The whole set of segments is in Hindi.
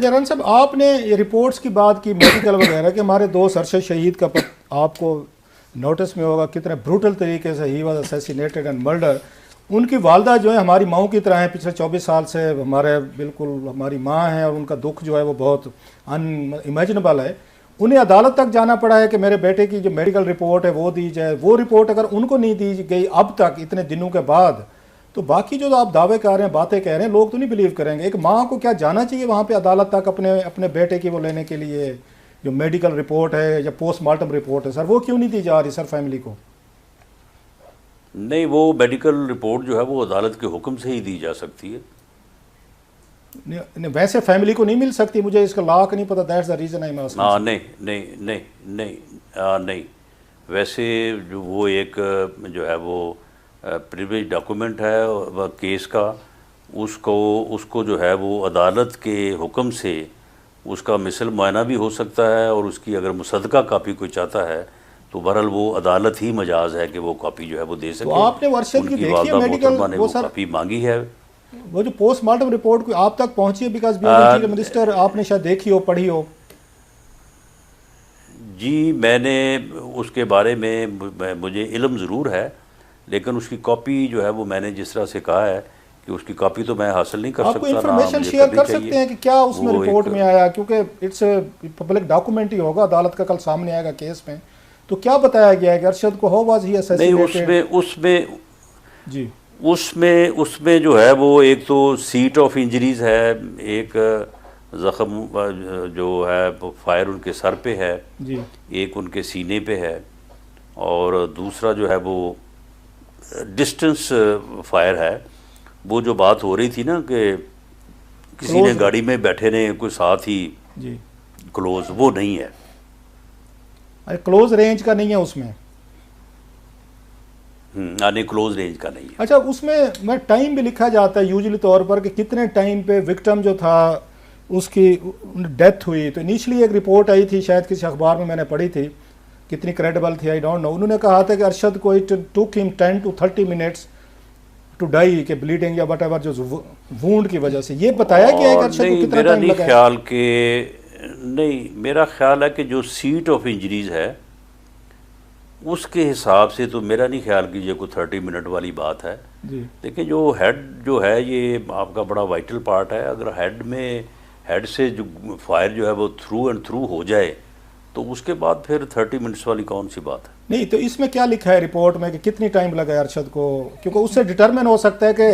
जरान साहब, आपने ये रिपोर्ट्स की बात की मेडिकल वगैरह कि हमारे दोस्त अरशद शहीद का आपको नोटिस में होगा कितने ब्रूटल तरीके से he was assassinated and murder. उनकी वालदा जो है हमारी माओ की तरह है, पिछले 24 साल से हमारे बिल्कुल हमारी माँ हैं, और उनका दुख जो है वो बहुत अनइमेजिनेबल है। उन्हें अदालत तक जाना पड़ा है कि मेरे बेटे की जो मेडिकल रिपोर्ट है वो दी जाए। वो रिपोर्ट अगर उनको नहीं दी गई अब तक इतने दिनों के बाद, तो बाकी जो आप दावे कर रहे हैं, बातें कह रहे हैं, लोग तो नहीं बिलीव करेंगे। एक माँ को क्या जाना चाहिए वहाँ पे अदालत तक अपने बेटे की वो लेने के लिए, जो मेडिकल रिपोर्ट है या पोस्टमार्टम रिपोर्ट है सर, वो क्यों नहीं दी जा रही सर फैमिली को? नहीं, वो मेडिकल रिपोर्ट जो है वो अदालत के हुक्म से ही दी जा सकती है। वैसे फैमिली को नहीं मिल सकती? मुझे इसका लॉ का नहीं पता, that's the reason I am asking. हाँ, नहीं नहीं नहीं नहीं नहीं, वैसे जो वो एक जो है वो प्रिविलेज डॉक्यूमेंट है केस का, उसको जो है वो अदालत के हुक्म से उसका मिसल मुआयना भी हो सकता है, और उसकी अगर मुसद्दका कापी कोई चाहता है तो बहरहाल वो अदालत ही मजाज है कि वो कापी जो है वो दे सके। तो आपने वर्षद की देखी है मेडिकल वो कापी मांगी है, वो जो पोस्टमार्टम रिपोर्ट आप तक पहुंची है? बिकॉज बीइंग मिनिस्टर आपने शायद देखी हो, पढ़ी हो। जी, मैंने उसके बारे में मुझे इल्म ज़रूर है, लेकिन उसकी कॉपी जो है वो मैंने जिस तरह से कहा है कि उसकी कॉपी तो मैं हासिल नहीं कर सकता। आपको इन्फॉर्मेशन शेयर कर सकते हैं कि क्या उसमें रिपोर्ट में आया, क्योंकि इट्स पब्लिक डॉक्यूमेंट ही होगा, अदालत का कल सामने आएगा केस में, तो क्या बताया गया है कि अरशद को हाउ वाज ही असैसिनेटेड? नहीं, उसमें जो है वो एक तो सीट ऑफ इंजरीज है, एक ज़ख्म जो है वो फायर उनके सर पे है जी, एक उनके सीने पे है, और दूसरा जो है वो डिस्टेंस फायर है। वो जो बात हो रही थी ना कि किसी ने गाड़ी में बैठे ने कोई साथ ही जी क्लोज, वो नहीं है। अरे क्लोज रेंज का नहीं है उसमें? नहीं, क्लोज रेंज का नहीं है। अच्छा, उसमें मैं टाइम भी लिखा जाता है यूजुअली तौर पर कि कितने टाइम पे विक्टिम जो था उसकी डेथ हुई। तो इनिशियली एक रिपोर्ट आई थी, शायद किसी अखबार में मैंने पढ़ी थी, कितनी क्रेडिबल थी आई डोंट नो। उन्होंने कहा था कि अरशद को it took him 10 to 30 minutes to die, के ब्लीडिंग या वटएवर जो वुंड की वजह से। ये बताया गया है कि अरशद को कितना टाइम लगा? मेरा ख्याल है कि जो सीट ऑफ इंजरीज है उसके हिसाब से तो मेरा नहीं ख्याल कि ये कोई 30 मिनट वाली बात है जी। लेकिन जो हेड जो है ये आपका बड़ा वाइटल पार्ट है। अगर हेड से जो फायर जो है वो थ्रू एंड थ्रू हो जाए तो उसके बाद फिर 30 मिनट्स वाली कौन सी बात है? नहीं, तो इसमें क्या लिखा है रिपोर्ट में कि कितनी टाइम लगा अरशद को? क्योंकि उससे डिटरमिन हो सकता है कि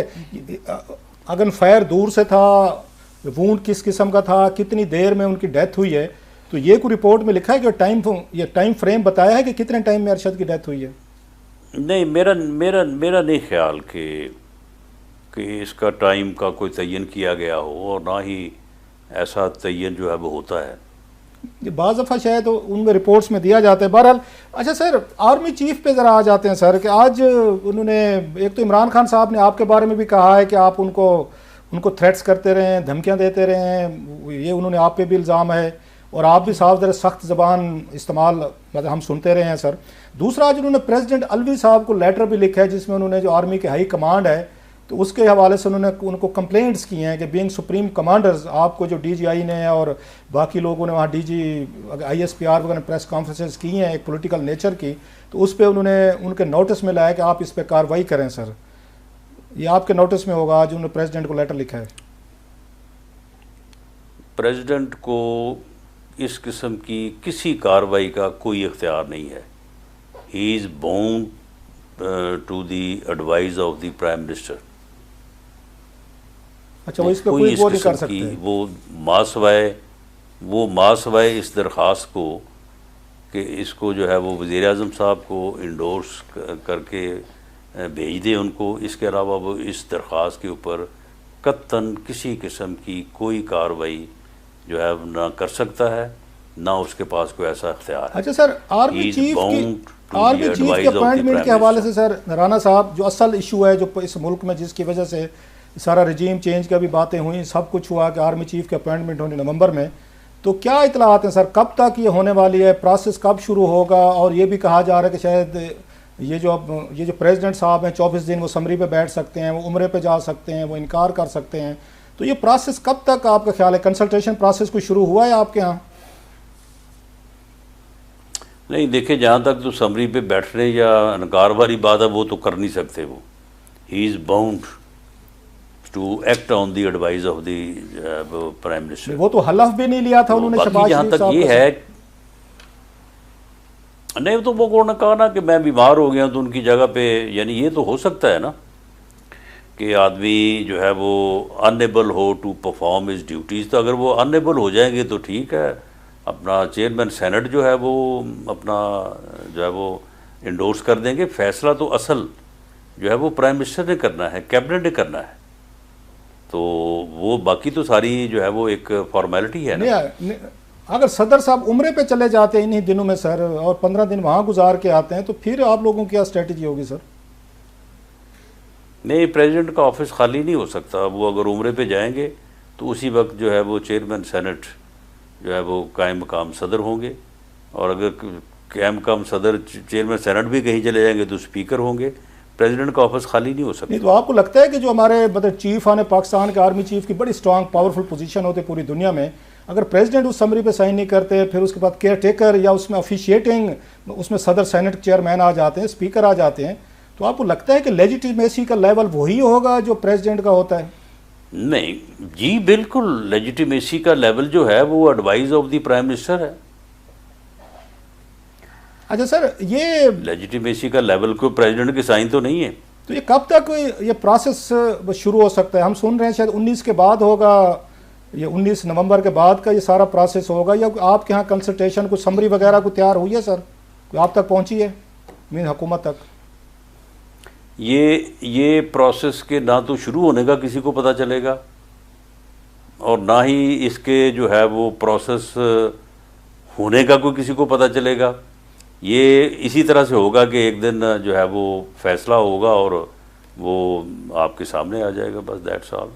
अगर फायर दूर से था, वुंड किस किस्म का था, कितनी देर में उनकी डेथ हुई है। तो ये कोई रिपोर्ट में लिखा है कि ये टाइम फ्रेम बताया है कि कितने टाइम में अरशद की डेथ हुई है? नहीं, मेरा नहीं ख्याल कि इसका टाइम का कोई तयन किया गया हो, और ना ही ऐसा तयन जो है वो होता है। बाज़ दफ़ा शायद तो उनमें रिपोर्ट्स में दिया जाता है। बहरहाल, अच्छा सर, आर्मी चीफ पे ज़रा आ जाते हैं सर, कि आज उन्होंने एक तो इमरान खान साहब ने आपके बारे में भी कहा है कि आप उनको थ्रेट्स करते रहे हैं, धमकियां देते रहे हैं, ये उन्होंने आप पे भी इल्ज़ाम है, और आप भी साफ ज़रा सख्त ज़बान इस्तेमाल मतलब हम सुनते रहे हैं सर। दूसरा, आज उन्होंने प्रेसिडेंट अलवी साहब को लेटर भी लिखा है जिसमें उन्होंने जो आर्मी के हाई कमांड है तो उसके हवाले से उन्होंने उनको कंप्लेंट्स की हैं कि बीइंग सुप्रीम कमांडर्स, आपको जो DGI ने और बाकी लोगों ने वहाँ DG ISPR वगैरह ने प्रेस कॉन्फ्रेंसेस की हैं एक पॉलिटिकल नेचर की, तो उस पर उन्होंने उनके नोटिस में लाया कि आप इस पर कार्रवाई करें सर। ये आपके नोटिस में होगा, आज उन्होंने प्रेसिडेंट को लेटर लिखा है। प्रेसिडेंट को इस किस्म की किसी कार्रवाई का कोई इख्तियार नहीं है। He is bound to the advice of the prime minister. अच्छा, वो इस पर कोई वो नहीं कर सकते? वो मासवाए इस दरख्वास्त को कि इसको जो है वो वज़ीर आज़म साहब को इंडोर्स करके भेज दें उनको। इसके अलावा वो इस दरख्वास्त के ऊपर कत्तन किसी किस्म की कोई कार्रवाई जो है ना कर सकता है, ना उसके पास कोई ऐसा इख्तियार है। अच्छा सर, आर्मी चीफ के अपॉइंटमेंट के हवाले से सर, राना साहब, जो असल इशू है जो इस मुल्क में जिसकी वजह से सारा रजीम चेंज का भी बातें हुई, सब कुछ हुआ कि आर्मी चीफ के अपॉइंटमेंट होने नवंबर में, तो क्या इतलात हैं सर, कब तक ये होने वाली है, प्रोसेस कब शुरू होगा? और ये भी कहा जा रहा है कि शायद ये जो प्रेसिडेंट साहब हैं 24 दिन वो समरी पे बैठ सकते हैं, वो उम्रे पे जा सकते हैं, वो इनकार कर सकते हैं। तो ये प्रोसेस कब तक आपका ख्याल है, कंसल्टेशन प्रोसेस कोई शुरू हुआ है आपके यहाँ? नहीं, देखिए, जहाँ तक तो समरी पे बैठने या इनकार वाली बात है वो तो कर नहीं सकते। वो he is bound to act on the advice of the prime minister. वो तो हलफ भी नहीं लिया था उन्होंने शहबाज जहाँ शरीफ तक साहब ये का। है, नहीं, तो वो उन्होंने कहा ना कि मैं बीमार हो गया, तो उनकी जगह पे, यानी ये तो हो सकता है ना कि आदमी जो है वो अनएबल हो टू परफॉर्म हिज ड्यूटीज़। तो अगर वो अनएबल हो जाएंगे तो ठीक है, अपना चेयरमैन सेनेट जो है वो अपना जो है वो इंडोर्स कर देंगे। फैसला तो असल जो है वो प्राइम मिनिस्टर ने करना है, कैबिनेट ने करना है। तो वो बाकी तो सारी जो है वो एक फॉर्मेलिटी है ना। नहीं, अगर सदर साहब उम्रे पे चले जाते हैं इन्हीं दिनों में सर, और 15 दिन वहाँ गुजार के आते हैं, तो फिर आप लोगों की क्या स्ट्रेटजी होगी सर? नहीं, प्रेसिडेंट का ऑफिस खाली नहीं हो सकता। वो अगर उम्रे पे जाएंगे तो उसी वक्त जो है वो चेयरमैन सेनेट जो है वो कायम मकाम सदर होंगे, और अगर कायम मकाम सदर चेयरमैन सेनेट भी कहीं चले जाएंगे तो स्पीकर होंगे। प्रेसिडेंट का ऑफिस खाली नहीं हो सकता। नहीं, तो आपको लगता है कि जो हमारे मतलब चीफ आने पाकिस्तान के आर्मी चीफ की बड़ी स्ट्रांग पावरफुल पोजीशन होती है पूरी दुनिया में, अगर प्रेसिडेंट उस समरी पे साइन नहीं करते, फिर उसके बाद केयर टेकर या उसमें ऑफिशिएटिंग उसमें सदर सेनेट चेयरमैन आ जाते हैं, स्पीकर आ जाते हैं, तो आपको लगता है कि लेजिटिमेसी का लेवल वही होगा जो प्रेसिडेंट का होता है? नहीं जी, बिल्कुल, लेजिटिमेसी का लेवल जो है वो advice of the prime minister है। अच्छा सर, ये लेजिटिमेसी का लेवल को प्रेसिडेंट के साइन तो नहीं है। तो ये कब तक ये प्रोसेस शुरू हो सकता है? हम सुन रहे हैं शायद 19 के बाद होगा, ये 19 नवंबर के बाद का ये सारा प्रोसेस होगा, या आपके यहाँ कंसल्टेशन कुछ समरी वगैरह को तैयार हुई है सर, कोई आप तक पहुँची है मीन हुकूमत तक? ये प्रोसेस के ना तो शुरू होने का किसी को पता चलेगा, और ना ही इसके जो है वो प्रोसेस होने का कोई किसी को पता चलेगा। ये इसी तरह से होगा कि एक दिन जो है वो फैसला होगा और वो आपके सामने आ जाएगा, बस दैट्स ऑल।